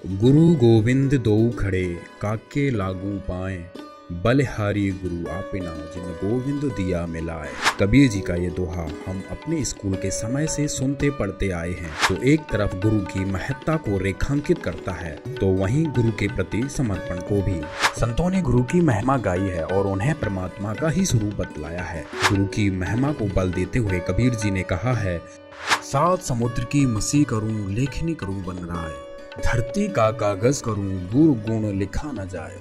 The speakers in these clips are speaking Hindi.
गुरु गोविंद दोऊ खड़े काके लागू पाए, बलिहारी गुरु आपिना जिन गोविंद दिया मिलाए। कबीर जी का ये दोहा हम अपने स्कूल के समय से सुनते पढ़ते आए हैं। तो एक तरफ गुरु की महत्ता को रेखांकित करता है तो वहीं गुरु के प्रति समर्पण को भी। संतों ने गुरु की महिमा गाई है और उन्हें परमात्मा का ही स्वरूप बतलाया है। गुरु की महिमा को बल देते हुए कबीर जी ने कहा है, सात समुद्र की मसी करूं लेखनी करूं बन राय, धरती का कागज करूं गुरु गुण लिखा न जाए।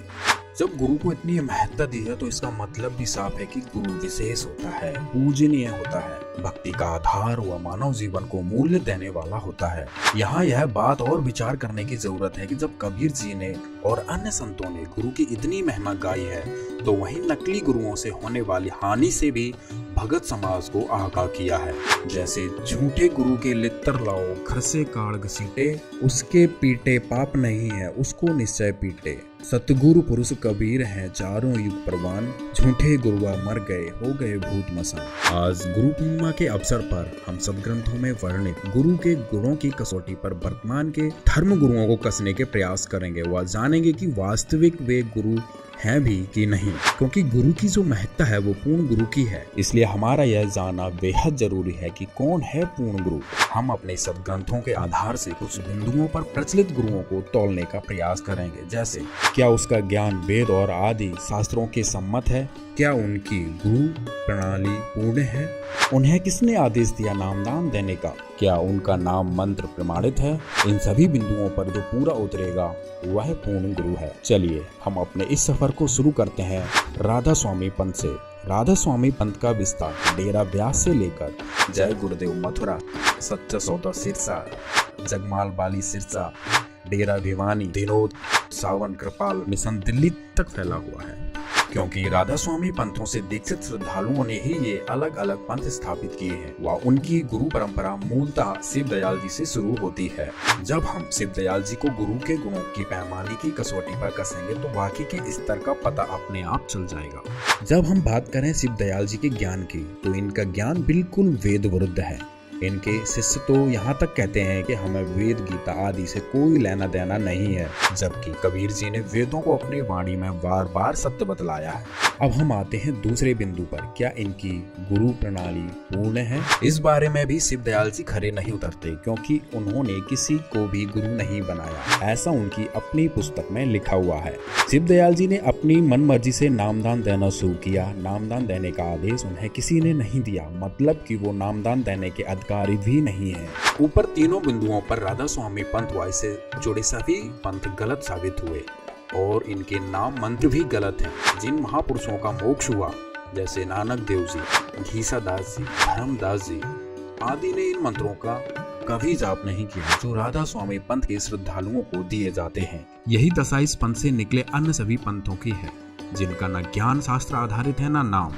जब गुरु को इतनी महत्ता दी है तो इसका मतलब भी साफ है कि गुरु विशेष होता है, पूजनीय होता है, भक्ति का आधार व मानव जीवन को मूल्य देने वाला होता है। यहाँ यह बात और विचार करने की जरूरत है कि जब कबीर जी ने और अन्य संतों ने गुरु की इतनी महिमा गाई है तो वहीं नकली गुरुओं से होने वाली हानि से भी भगत समाज को आगाह किया है। जैसे झूठे गुरु के लित्तर लाओ घर से काड़ घसीटे, उसके पीटे पाप नहीं है उसको निश्चय पीटे। सतगुरु पुरुष कबीर हैं चारों युग प्रवान, झूठे गुरुआ मर गए हो गए भूत मसान। आज गुरु पूर्णिमा के अवसर पर हम सदग्रंथों में वर्णित गुरु के गुणों की कसौटी पर वर्तमान के धर्म गुरुओं को कसने के प्रयास करेंगे व जानेंगे कि वास्तविक वे गुरु हैं भी कि नहीं, क्योंकि गुरु की जो महत्ता है वो पूर्ण गुरु की है। इसलिए हमारा यह जानना बेहद जरूरी है कि कौन है पूर्ण गुरु। हम अपने सदग्रंथों के आधार से कुछ बिंदुओं पर प्रचलित गुरुओं को तौलने का प्रयास करेंगे। जैसे क्या उसका ज्ञान वेद और आदि शास्त्रों के सम्मत है, क्या उनकी गुरु प्रणाली पूर्ण है, उन्हें किसने आदेश दिया नामदान देने का, क्या उनका नाम मंत्र प्रमाणित है। इन सभी बिंदुओं पर जो पूरा उतरेगा वह पूर्ण गुरु है। चलिए हम अपने इस सफर को शुरू करते हैं राधा स्वामी पंथ से। राधा स्वामी पंथ का विस्तार डेरा व्यास से लेकर जय गुरुदेव मथुरा, सच्चा सौदा सिरसा, जगमाल बाली सिरसा, डेरा भिवानी, दिनोद, सावन कृपाल मिशन दिल्ली तक फैला हुआ है। क्योंकि राधा स्वामी पंथों से दीक्षित श्रद्धालुओं ने ही ये अलग अलग पंथ स्थापित किए हैं व उनकी गुरु परंपरा मूलतः शिव दयाल जी से शुरू होती है। जब हम शिव दयाल जी को गुरु के गुणों की पैमाने की कसौटी पर कसेंगे तो वाकई के स्तर का पता अपने आप चल जाएगा। जब हम बात करें शिव दयाल जी के ज्ञान की तो इनका ज्ञान बिल्कुल वेद विरुद्ध है। इनके शिष्य तो यहाँ तक कहते हैं कि हमें वेद गीता आदि से कोई लेना देना नहीं है, जबकि कबीर जी ने वेदों को अपनी वाणी में बार बार सत्य बतलाया है। अब हम आते हैं दूसरे बिंदु पर, क्या इनकी गुरु प्रणाली पूर्ण है। इस बारे में भी शिव दयाल जी खरे नहीं उतरते, क्योंकि उन्होंने किसी को भी गुरु नहीं बनाया, ऐसा उनकी अपनी पुस्तक में लिखा हुआ है। शिव दयाल जी ने अपनी मन मर्जी से नामदान देना शुरू किया। नामदान देने का आदेश उन्हें किसी ने नहीं दिया, मतलब कि वो नामदान देने के अधिकारी भी नहीं है। ऊपर तीनों बिंदुओं पर राधा स्वामी पंथ व इससे जुड़े सभी पंथ गलत साबित हुए और इनके नाम मंत्र भी गलत हैं। जिन महापुरुषों का मोक्ष हुआ जैसे नानक देव जी, घीसा दास जी, धर्मदास जी आदि ने इन मंत्रों का कभी जाप नहीं किया जो राधा स्वामी पंथ के श्रद्धालुओं को दिए जाते हैं। यही दशा इस पंथ से निकले अन्य सभी पंथों की है, जिनका न ज्ञान शास्त्र आधारित है न नाम।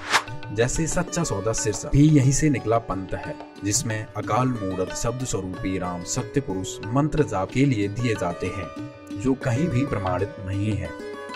जैसे सच्चा सौदा सिरसा भी यहीं से निकला पंथ है, जिसमें अकाल मूर्त शब्द स्वरूपी राम सत्य पुरुष मंत्र जाप के लिए दिए जाते हैं, जो कहीं भी प्रमाणित नहीं है।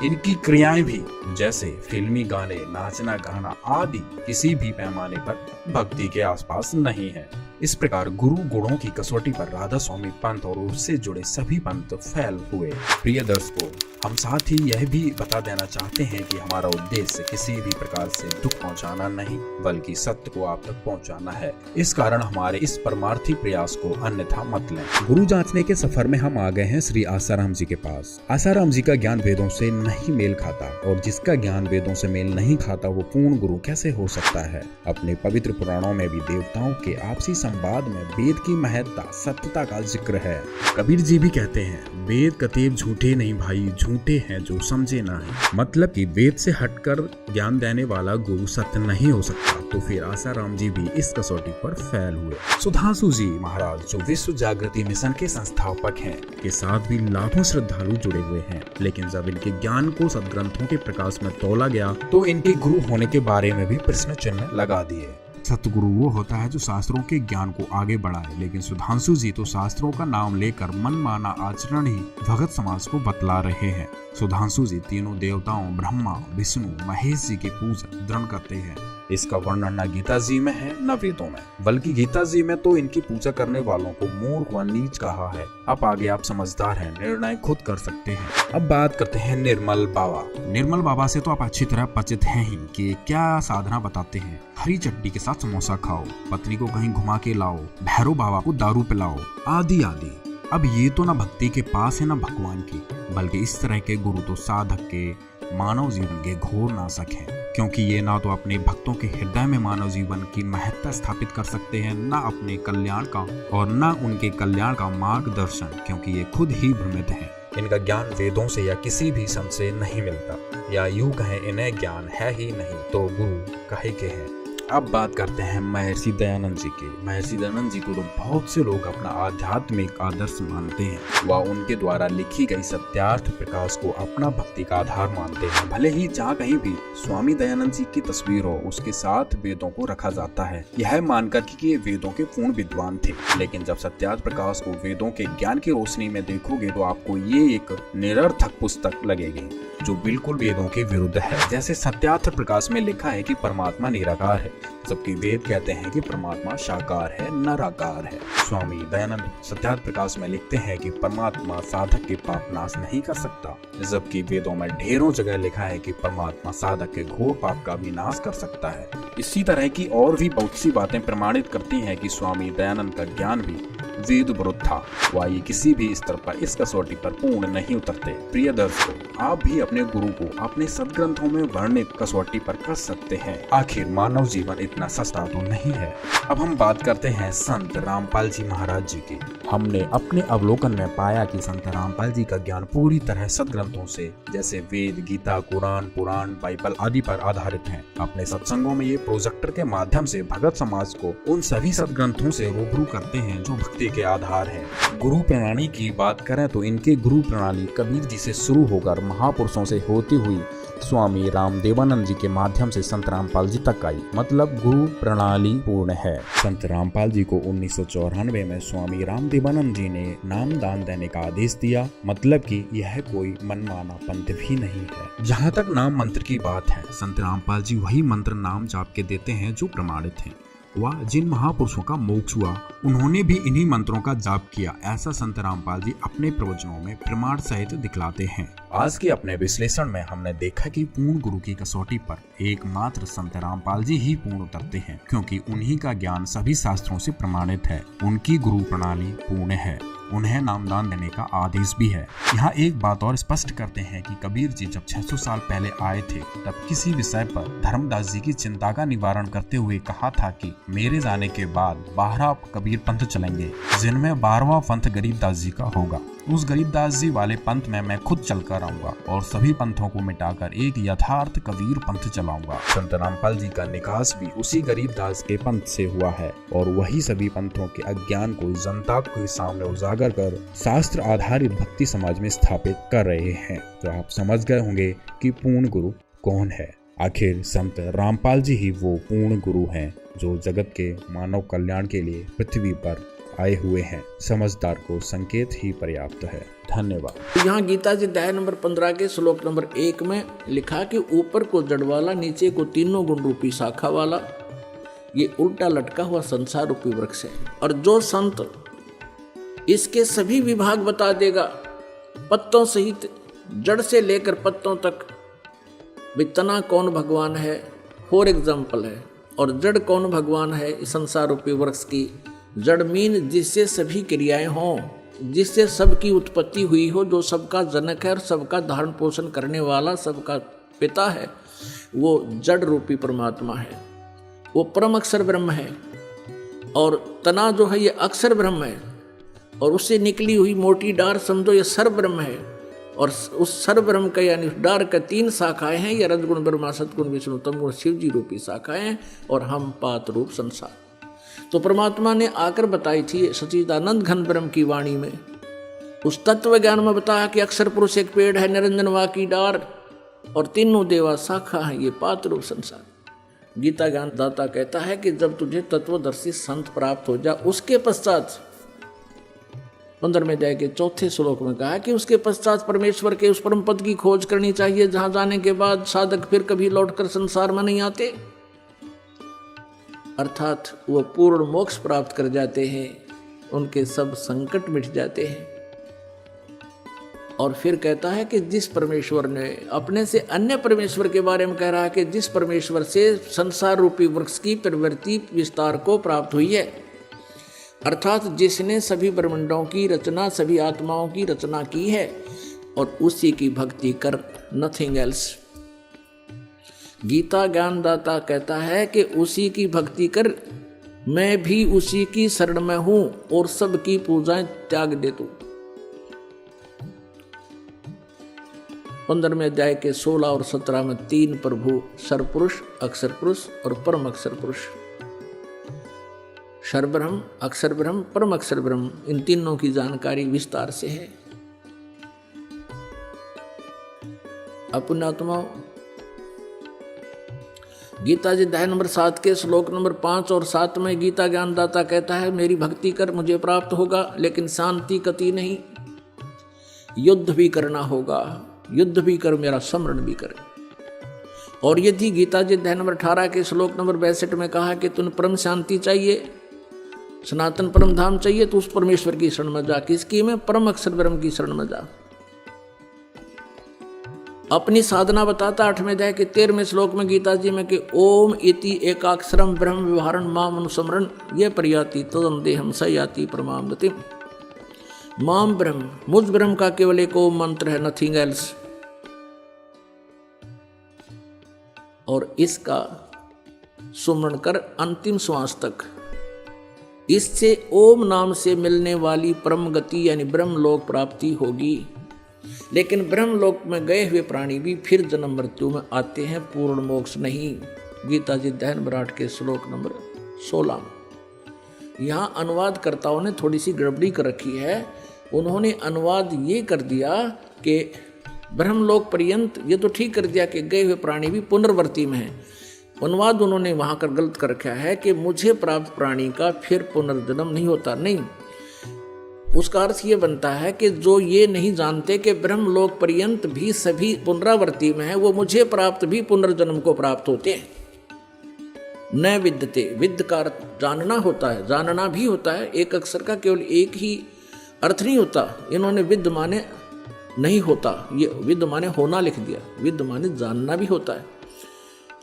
इनकी क्रियाएं भी जैसे फिल्मी गाने, नाचना गाना आदि किसी भी पैमाने पर भक्ति के आसपास नहीं है। इस प्रकार गुरु गुणों की कसौटी पर राधा स्वामी पंथ और उससे जुड़े सभी पंथ फैल हुए। प्रिय दर्शकों, हम साथ ही यह भी बता देना चाहते हैं कि हमारा उद्देश्य किसी भी प्रकार से दुख पहुंचाना नहीं, बल्कि सत्य को आप तक पहुंचाना है। इस कारण हमारे इस परमार्थी प्रयास को अन्यथा मत लें। गुरु जांचने के सफर में हम आ गए हैं श्री आसाराम जी के पास। आसाराम जी का ज्ञान वेदों से नहीं मेल खाता, और जिसका ज्ञान वेदों से मेल नहीं खाता वो पूर्ण गुरु कैसे हो सकता है। अपने पवित्र पुराणों में भी देवताओं के आपसी संवाद में वेद की महत्ता सत्यता का जिक्र है। कबीर जी भी कहते हैं, वेद कतेब झूठे नहीं भाई, झूठे हैं जो समझे ना है। मतलब कि वेद से हटकर ज्ञान देने वाला गुरु सत्य नहीं हो सकता। तो फिर आसाराम जी भी इस कसौटी पर फेल हुए। सुधांशु जी महाराज जो विश्व जागृति मिशन के संस्थापक हैं, के साथ भी लाखों श्रद्धालु जुड़े हुए हैं, लेकिन जब इनके ज्ञान को सदग्रंथों के प्रकाश में तोला गया तो इनके गुरु होने के बारे में भी प्रश्न चिन्ह लगा दिए। सतगुरु वो होता है जो शास्त्रों के ज्ञान को आगे बढ़ाए, लेकिन सुधांशु जी तो शास्त्रों का नाम लेकर मनमाना आचरण ही भगत समाज को बतला रहे हैं। सुधांशु जी तीनों देवताओं ब्रह्मा, विष्णु, महेश जी की पूजा दृढ़ करते हैं इसका वर्णन न गीता जी में है न वेदों में, बल्कि गीता जी में तो इनकी पूजा करने वालों को मूर्ख व नीच कहा है। अब आगे आप समझदार हैं, निर्णय खुद कर सकते हैं। अब बात करते हैं निर्मल बाबा। निर्मल बाबा से तो आप अच्छी तरह परिचित हैं ही कि क्या साधना बताते हैं। हरी चटनी के साथ समोसा खाओ, पत्नी को कहीं घुमा के लाओ, भैरव बाबा को दारू पिलाओ, आदि आदि। अब ये तो ना भक्ति के पास है ना भगवान की, बल्कि इस तरह के गुरु तो साधक के मानव जीवन के घोर नाशक हैं, क्योंकि ये ना तो अपने भक्तों के हृदय में मानव जीवन की महत्ता स्थापित कर सकते हैं, ना अपने कल्याण का और ना उनके कल्याण का मार्गदर्शन, क्योंकि ये खुद ही भ्रमित हैं। इनका ज्ञान वेदों से या किसी भी संत से नहीं मिलता, या यूं कहें इन्हें ज्ञान है ही नहीं तो गुरु कहे के हैं। अब बात करते हैं महर्षि दयानंद जी की। महर्षि दयानंद जी को तो बहुत से लोग अपना आध्यात्मिक आदर्श मानते हैं व उनके द्वारा लिखी गई सत्यार्थ प्रकाश को अपना भक्ति का आधार मानते हैं। भले ही जहाँ कहीं भी स्वामी दयानंद जी की तस्वीर हो, उसके साथ वेदों को रखा जाता है, यह मानकर कि ये वेदों के पूर्ण विद्वान थे। लेकिन जब सत्यार्थ प्रकाश को वेदों के ज्ञान की रोशनी में देखोगे तो आपको ये एक निरर्थक पुस्तक लगेगी जो बिल्कुल वेदों के विरुद्ध है। जैसे सत्यार्थ प्रकाश में लिखा है कि परमात्मा निराकार है, जबकि वेद कहते हैं कि परमात्मा साकार है, निराकार है। स्वामी दयानंद सत्यार्थ प्रकाश में लिखते हैं कि परमात्मा साधक के पाप नाश नहीं कर सकता, जबकि वेदों में ढेरों जगह लिखा है कि परमात्मा साधक के घोर पाप का भी नाश कर सकता है। इसी तरह की और भी बहुत सी बातें प्रमाणित करती हैं कि स्वामी दयानंद का ज्ञान भी वेद विरुद्ध था व ये किसी भी स्तर पर इस कसौटी पर पूर्ण नहीं उतरते। प्रिय दर्शकों, आप भी अपने गुरु को अपने सदग्रंथों में वर्णित कसौटी पर कस सकते हैं। आखिर मानव जीवन इतना सस्ता तो नहीं है। अब हम बात करते हैं संत रामपाल जी महाराज जी की। हमने अपने अवलोकन में पाया कि संत रामपाल जी का ज्ञान पूरी तरह सदग्रंथों से, जैसे वेद, गीता, कुरान, पुराण, बाइबल आदि पर आधारित है। अपने सत्संगों में ये प्रोजेक्टर के माध्यम से भगत समाज को उन सभी सदग्रंथों से रूबरू करते हैं जो भक्ति के आधार है। गुरु प्रणाली की बात करें तो इनके गुरु प्रणाली कबीर जी से शुरू होकर महापुरुषों से होती हुई स्वामी रामदेवानंद जी के माध्यम से संत रामपाल जी तक आई, मतलब गुरु प्रणाली पूर्ण है। संत रामपाल जी को 1994 में स्वामी रामदेवानंद जी ने नाम दान देने का आदेश दिया, मतलब कि यह कोई मनमाना पंथ भी नहीं है। जहाँ तक नाम मंत्र की बात है, संत रामपाल जी वही मंत्र नाम जाप के देते हैं जो प्रमाणित हैं। वह जिन महापुरुषों का मोक्ष हुआ उन्होंने भी इन्हीं मंत्रों का जाप किया, ऐसा संत रामपाल जी अपने प्रवचनों में प्रमाण सहित दिखलाते हैं। आज के अपने विश्लेषण में हमने देखा कि पूर्ण गुरु की कसौटी पर एकमात्र संत रामपाल जी ही पूर्ण उतरते हैं, क्योंकि उन्हीं का ज्ञान सभी शास्त्रों से प्रमाणित है। उनकी गुरु प्रणाली पूर्ण है, उन्हें नामदान देने का आदेश भी है। यहाँ एक बात और स्पष्ट करते हैं कि कबीर जी जब 600 साल पहले आए थे, तब किसी विषय पर धर्मदास जी की चिंता का निवारण करते हुए कहा था कि मेरे जाने के बाद 12 कबीर पंथ चलेंगे, जिनमें 12वां पंथ गरीबदास जी का होगा। उस गरीबदास जी वाले पंथ में मैं खुद चलकर आऊंगा और सभी पंथों को मिटाकर एक यथार्थ कबीर पंथ चलाऊंगा। संत रामपाल जी का निकास भी उसी गरीबदास के पंथ से हुआ है और वही सभी पंथों के अज्ञान को जनता के सामने उजागर कर शास्त्र आधारित भक्ति समाज में स्थापित कर रहे हैं। तो आप समझ गए होंगे कि पूर्ण गुरु कौन है। आखिर संत रामपाल जी ही वो पूर्ण गुरु हैं जो जगत के मानव कल्याण के लिए पृथ्वी पर आए हुए हैं। समझदार को संकेत ही पर्याप्त है। धन्यवाद। यहाँ गीता जी अध्याय नंबर 15 के श्लोक नंबर 1 में लिखा कि ऊपर को जड़ वाला, नीचे को तीनों गुण रूपी शाखा वाला, ये उल्टा लटका हुआ संसार रूपी वृक्ष है। और जो संत इसके सभी विभाग बता देगा, पत्तों सहित जड़ से लेकर पत्तों तक, तना कौन भगवान है फॉर एग्जाम्पल है, और जड़ कौन भगवान है इस संसार रूपी वृक्ष की। जड़ मीन जिससे सभी क्रियाएं हों, जिससे सबकी उत्पत्ति हुई हो, जो सबका जनक है और सबका धारण पोषण करने वाला, सबका पिता है, वो जड़ रूपी परमात्मा है। वो परम अक्षर ब्रह्म है। और तना जो है ये अक्षर ब्रह्म है, और उससे निकली हुई मोटी डार समझो ये सर्व ब्रह्म है। और उस सर्व ब्रह्म का यानी डार का 3 शाखाएं हैं, ये रजगुण ब्रह्मा, सतगुण विष्णु, तमगुण शिव जी रूपी शाखाएं हैं, और हम पात रूप संसार। तो परमात्मा ने आकर बताई थी सच्चिदानंद घन ब्रह्म की वाणी में, उस तत्व ज्ञान में बताया कि अक्षर पुरुष एक पेड़ है, निरंजन वा की डार, और तीनों देवा शाखा है, ये पात रूप संसार। गीता ज्ञान दाता कहता है कि जब तुझे तत्वदर्शी संत प्राप्त हो जा, उसके पश्चात 15वें अध्याय के 4थे श्लोक में कहा कि उसके पश्चात परमेश्वर के उस परम पद की खोज करनी चाहिए, जहां जाने के बाद साधक फिर कभी लौटकर संसार में नहीं आते। अर्थात वो पूर्ण मोक्ष प्राप्त कर जाते हैं, उनके सब संकट मिट जाते हैं। और फिर कहता है कि जिस परमेश्वर ने अपने से अन्य परमेश्वर के बारे में कह रहा है कि जिस परमेश्वर से संसार रूपी वृक्ष की प्रवृत्ति विस्तार को प्राप्त हुई है, अर्थात जिसने सभी ब्रह्मांडों की रचना, सभी आत्माओं की रचना की है, और उसी की भक्ति कर, नथिंग एल्स। गीता ज्ञानदाता कहता है कि उसी की भक्ति कर, मैं भी उसी की शरण में हूं और सबकी पूजाएं त्याग दे तू। 15वें अध्याय के 16 और 17 में 3 प्रभु, सर्वपुरुष, अक्षर पुरुष और परम अक्षर पुरुष, सर्वब्रह्म, अक्षर ब्रह्म, परम अक्षर ब्रह्म, इन तीनों की जानकारी विस्तार से है। पुण्यात्माओं, गीता जी अध्याय नंबर 7 के श्लोक नंबर 5 और 7 में गीता ज्ञानदाता कहता है, मेरी भक्ति कर, मुझे प्राप्त होगा, लेकिन शांति कति नहीं, युद्ध भी करना होगा, युद्ध भी कर, मेरा स्मरण भी कर। और यदि गीता जी अध्याय नंबर 18 के श्लोक नंबर 62 में कहा कि तुम परम शांति चाहिए, सनातन परम धाम चाहिए, तो उस परमेश्वर की शरण में जा। किसकी में? परम अक्षर ब्रह्म की शरण में जा। अपनी साधना बताता 8वें अध्याय के 13वें श्लोक में गीता जी में कि ओम इति एकाक्षरम ब्रह्म व्यवहारं माम अनुस्मरण ये प्रयाति तदम देहम स याति परमाम गतिम। माम ब्रह्म, मुझ ब्रह्म का केवल एक ओम मंत्र है, नथिंग एल्स। और इसका सुमरण कर अंतिम श्वास तक। इससे ओम नाम से मिलने वाली परम गति यानी ब्रह्मलोक प्राप्ति होगी। लेकिन ब्रह्मलोक में गए हुए प्राणी भी फिर जन्म मृत्यु में आते हैं, पूर्ण मोक्ष नहीं। गीता जी अध्याय नंबर 8 के श्लोक नंबर 16 में। यहाँ अनुवादकर्ताओं ने थोड़ी सी गड़बड़ी कर रखी है। उन्होंने अनुवाद ये कर दिया कि ब्रह्मलोक पर्यंत, ये तो ठीक कर दिया कि गए हुए प्राणी भी पुनर्वर्ती में हैं। अनुवाद उन्होंने वहाँ कर गलत कर रखा है कि मुझे प्राप्त प्राणी का फिर पुनर्जन्म नहीं होता। नहीं, उसका अर्थ ये बनता है कि जो ये नहीं जानते कि ब्रह्मलोक पर्यंत भी सभी पुनरावर्ती में है, वो मुझे प्राप्त भी पुनर्जन्म को प्राप्त होते हैं। न विद्यते, विद्य का अर्थ जानना होता है, जानना भी होता है। एक अक्षर का केवल एक ही अर्थ नहीं होता। इन्होंने विद्य माने नहीं होता, ये विद्य माने होना लिख दिया। विद्य माने जानना भी होता है।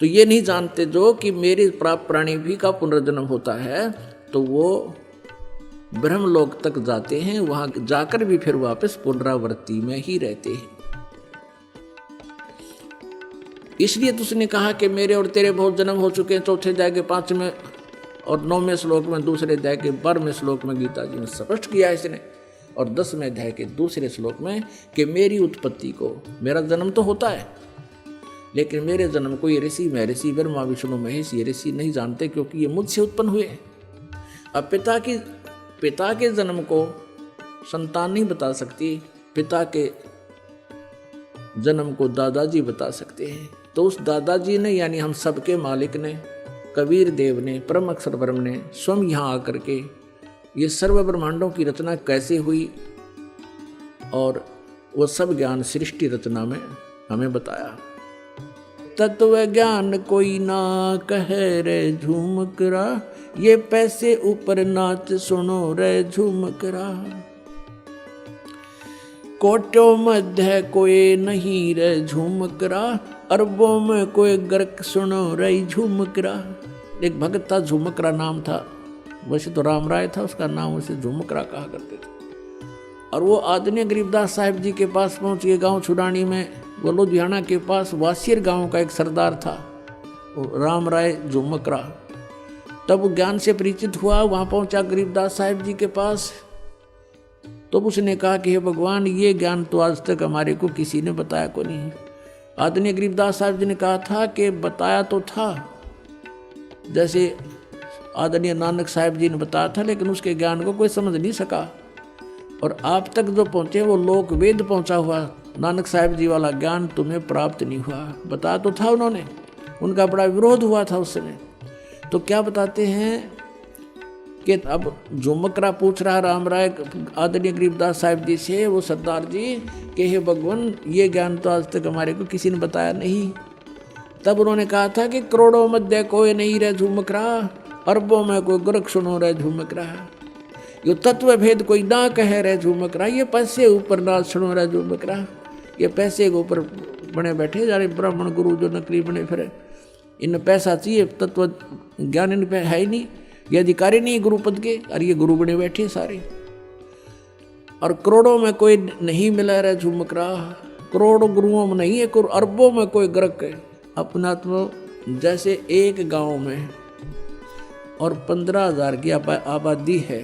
तो ये नहीं जानते जो कि मेरे प्राप्त प्राणी भी का पुनर्जन्म होता है, तो वो ब्रह्मलोक तक जाते हैं, वहां जाकर भी फिर वापस पुनरावृत्ति में ही रहते हैं। इसलिए तो उसने कहा कि मेरे और तेरे बहुत जन्म हो चुके हैं। 4 अध्याय के 5वें और 9वें श्लोक में, 2 अध्याय के 12वें श्लोक में गीता जी ने स्पष्ट किया इसने। और 10वें अध्याय के 2 श्लोक में कि मेरी उत्पत्ति को, मेरा जन्म तो होता है, लेकिन मेरे जन्म को ये ऋषि, महर्षि, ब्रह्मा, विष्णु, महेश, ये ऋषि नहीं जानते, क्योंकि ये मुझसे उत्पन्न हुए हैं। अब पिता के जन्म को संतान नहीं बता सकती, पिता के जन्म को दादाजी बता सकते हैं। तो उस दादाजी ने, यानी हम सबके मालिक ने, कबीर देव ने, परम अक्षर ब्रह्म ने स्वयं यहाँ आकर के ये सर्व ब्रह्मांडों की रचना कैसे हुई और वो सब ज्ञान सृष्टि रचना में हमें बताया। तत्व ज्ञान कोई ना कहे रे झूमकरा, ये पैसे ऊपर नाच सुनो रे झूमकरा। कोटों मध्य कोई नहीं रे झूमकरा, अरबों में कोई गर्क सुनो रे झूमकरा। एक भगत था, झूमकरा नाम था। वैसे तो राम राय था उसका नाम, उसे झूमकरा कहा करते थे। और वो आदरणीय गरीबदास साहिब जी के पास पहुंच गए, गांव छुड़ानी में। वो लुधियाना के पास वासियर गांव का एक सरदार था, राम राय झूमकरा। तब वो ज्ञान से परिचित हुआ, वहाँ पहुँचा गरीबदास साहिब जी के पास। तो उसने कहा कि हे भगवान, ये ज्ञान तो आज तक हमारे को किसी ने बताया को नहीं। आदरणीय गरीबदास साहिब जी ने कहा था कि बताया तो था, जैसे आदरणीय नानक साहिब जी ने बताया था, लेकिन उसके ज्ञान को कोई समझ नहीं सका। और आप तक जो पहुँचे वो लोक वेद पहुँचा हुआ, नानक साहिब जी वाला ज्ञान तुम्हें प्राप्त नहीं हुआ। बताया तो था उन्होंने, उनका बड़ा विरोध हुआ था उस समय। तो क्या बताते हैं कि अब झूमकरा पूछ रहा राम राय आदरणीय गरीबदास साहिब जी से, वो सरदार जी, कि हे भगवान, ये ज्ञान तो आज तक हमारे को किसी ने बताया नहीं। तब उन्होंने कहा था कि करोड़ों मध्य कोई नहीं रहे झूमकरा, अरबों में कोई गर्क सुनो रहे झुमक रहा, यो तत्व भेद कोई ना कह रहे झुमक रहा, ये पैसे ऊपर नाच सुनो रहे झुमक रहा, ये पैसे के ऊपर बने बैठे जा रहे ब्राह्मण गुरु जो नकली बने फिरे, इन पैसा चाहिए, तत्व ज्ञान इन पे है ही नहीं, ये अधिकारी नहीं गुरु पद के, और ये गुरु बने बैठे सारे। और करोड़ों में कोई नहीं मिला रहा झुमक रहा, करोड़ों गुरुओं में नहीं है, अरबों में कोई गर्क है अपना। तो जैसे एक गांव में और 15,000 की आबादी है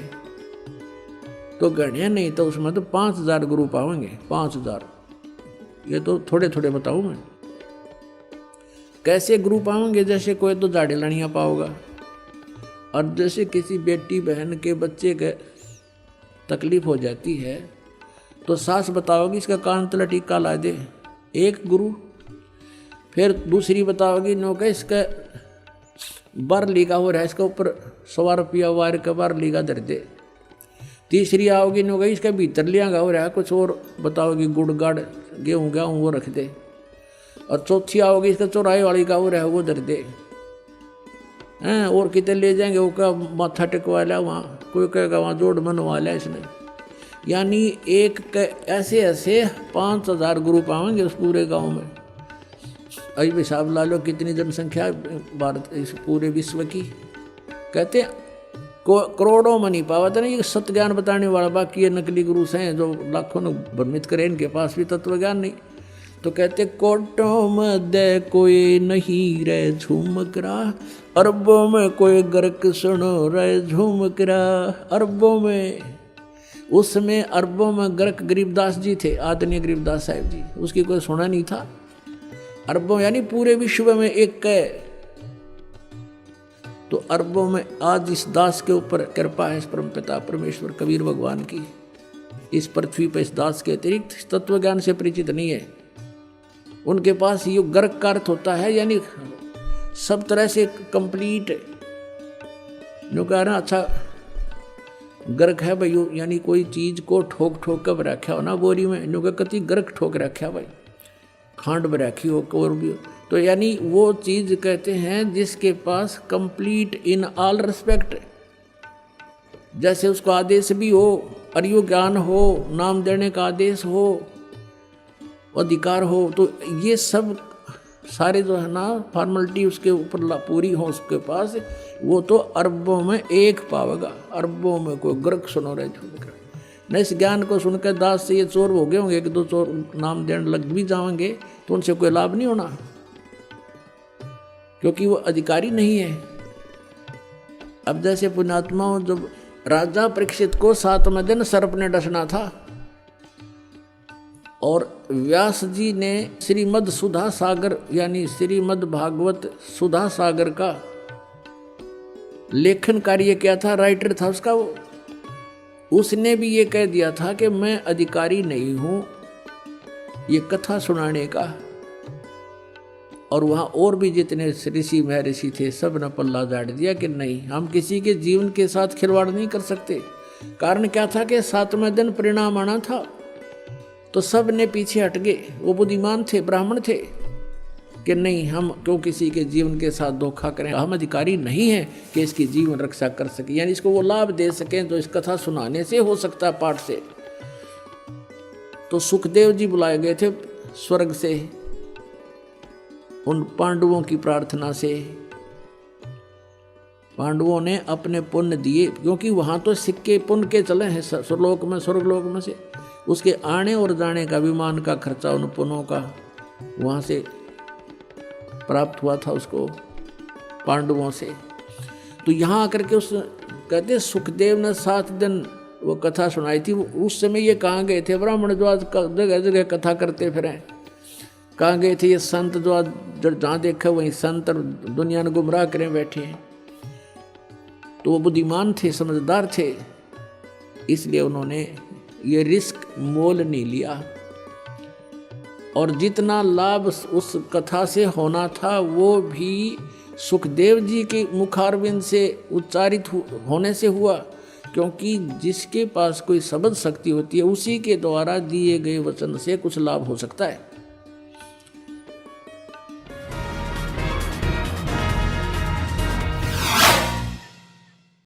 तो गणिया नहीं, तो उसमें तो 5,000 गुरु पाएंगे, 5,000। ये तो थोड़े थोड़े बताऊं मैं कैसे गुरु पाओगे। जैसे कोई तो झाड़े लड़ियाँ पाओगा, और जैसे किसी बेटी बहन के बच्चे के तकलीफ हो जाती है तो सास बताओगी इसका कान तला टीका ला दे, एक गुरु। फिर दूसरी बताओगी नो का इसका बार लीगा हो रहा है, इसके ऊपर 100 रुपया वायर का बार लीगा धर दे। तीसरी आओगी नो का इसका भीतर लिया हो रहा है, कुछ और बताओगी गुड़ गाड़ गेहूँ गेहूँ वो रख दे। और चौथी आओगी इसका चौराहे वाली का हो रहा है वो धर दे हैं। और कितने ले जाएंगे, वो क्या माथा टिकवा लिया वहाँ, कोई कहेगा वहाँ जोड़ बनवा लिया इसने। यानी एक ऐसे ऐसे 5,000 गुरु पाएंगे उस पूरे गांव में। अभी हिसाब ला लो कितनी जनसंख्या भारत इस पूरे विश्व की। कहते करोड़ों में नहीं पावा था ना ये सत्य ज्ञान बताने वाला, बाकी ये नकली गुरु हैं जो लाखों ने भ्रमित करे, इनके पास भी तत्व ज्ञान नहीं। तो कहते कोटों में दे कोई नहीं रे झुमकरा, अरबों में कोई गर्क सुनो रे झुमकरा। अरबों में, उसमें अरबों में गर्क गरीबदास जी थे, आदरणीय गरीबदास साहिब जी, उसकी कोई सुना नहीं था। अरबों यानी पूरे विश्व में एक है। तो अरबों में आज इस दास के ऊपर कृपा है, इस परमपिता परमेश्वर कबीर भगवान की। इस पृथ्वी पर इस दास के अतिरिक्त तत्व ज्ञान से परिचित नहीं है। उनके पास ये गर्क का अर्थ होता है, यानी सब तरह से कंप्लीट। जो कह रहा अच्छा गर्क है भाई, यानी कोई चीज को ठोक ठोक कर रखा हो ना बोरी में, जो कति गर्क ठोक रखा भाई, खांड में रखी हो और भी। तो यानी वो चीज कहते हैं जिसके पास कंप्लीट इन ऑल रिस्पेक्ट, जैसे उसको आदेश भी हो, अर्यो ज्ञान हो, नाम देने का आदेश हो, अधिकार हो, तो ये सब सारे जो है ना फॉर्मेलिटी उसके ऊपर पूरी हो उसके पास, वो तो अरबों में एक पावेगा। अरबों में कोई गर्क सुनो रहे झुमकर न। इस ज्ञान को सुनकर दास से ये चोर हो गए होंगे, एक दो चोर नाम देने लग भी जाएंगे तो उनसे कोई लाभ नहीं होना, क्योंकि वो अधिकारी नहीं है। अब जैसे पुण्यात्माओं, जब राजा परीक्षित को 7वें दिन सर्प ने डसना था और व्यास जी ने श्रीमद् सुधा सागर यानी श्रीमद् भागवत सुधा सागर का लेखन कार्य किया था, राइटर था उसका वो। उसने भी ये कह दिया था कि मैं अधिकारी नहीं हूं ये कथा सुनाने का। और वहाँ और भी जितने ऋषि महर्षि थे सब ने पल्ला झाड़ दिया कि नहीं, हम किसी के जीवन के साथ खिलवाड़ नहीं कर सकते। कारण क्या था कि 7वें दिन परिणाम आना था, तो सब ने पीछे हट गए। वो बुद्धिमान थे, ब्राह्मण थे कि नहीं, हम क्यों किसी के जीवन के साथ धोखा करें, हम अधिकारी नहीं हैं कि इसकी जीवन रक्षा कर सके, यानी इसको वो लाभ दे सकें। तो इस कथा सुनाने से हो सकता है, पाठ से। तो सुखदेव जी बुलाए गए थे स्वर्ग से, उन पांडवों की प्रार्थना से। पांडवों ने अपने पुण्य दिए, क्योंकि वहां तो सिक्के पुण्य के चले हैं स्वर्गलोक में, स्वर्गलोक में से उसके आने और जाने का विमान का खर्चा उन पुण्यों का वहां से प्राप्त हुआ था उसको पांडवों से। तो यहाँ आकर के उस कहते सुखदेव ने 7 दिन वो कथा सुनाई थी। उस समय ये कहाँ गए थे ब्राह्मण जो आज जगह जगह कथा करते फिरें, कहाँ गए थे ये संत जो आज जहाँ देखा वहीं संत और दुनिया ने गुमराह करें बैठे हैं। तो वो बुद्धिमान थे, समझदार थे, इसलिए उन्होंने ये रिस्क मोल नहीं लिया। और जितना लाभ उस कथा से होना था वो भी सुखदेव जी के मुखारविंद से उच्चारित होने से हुआ, क्योंकि जिसके पास कोई शब्द शक्ति होती है उसी के द्वारा दिए गए वचन से कुछ लाभ हो सकता है।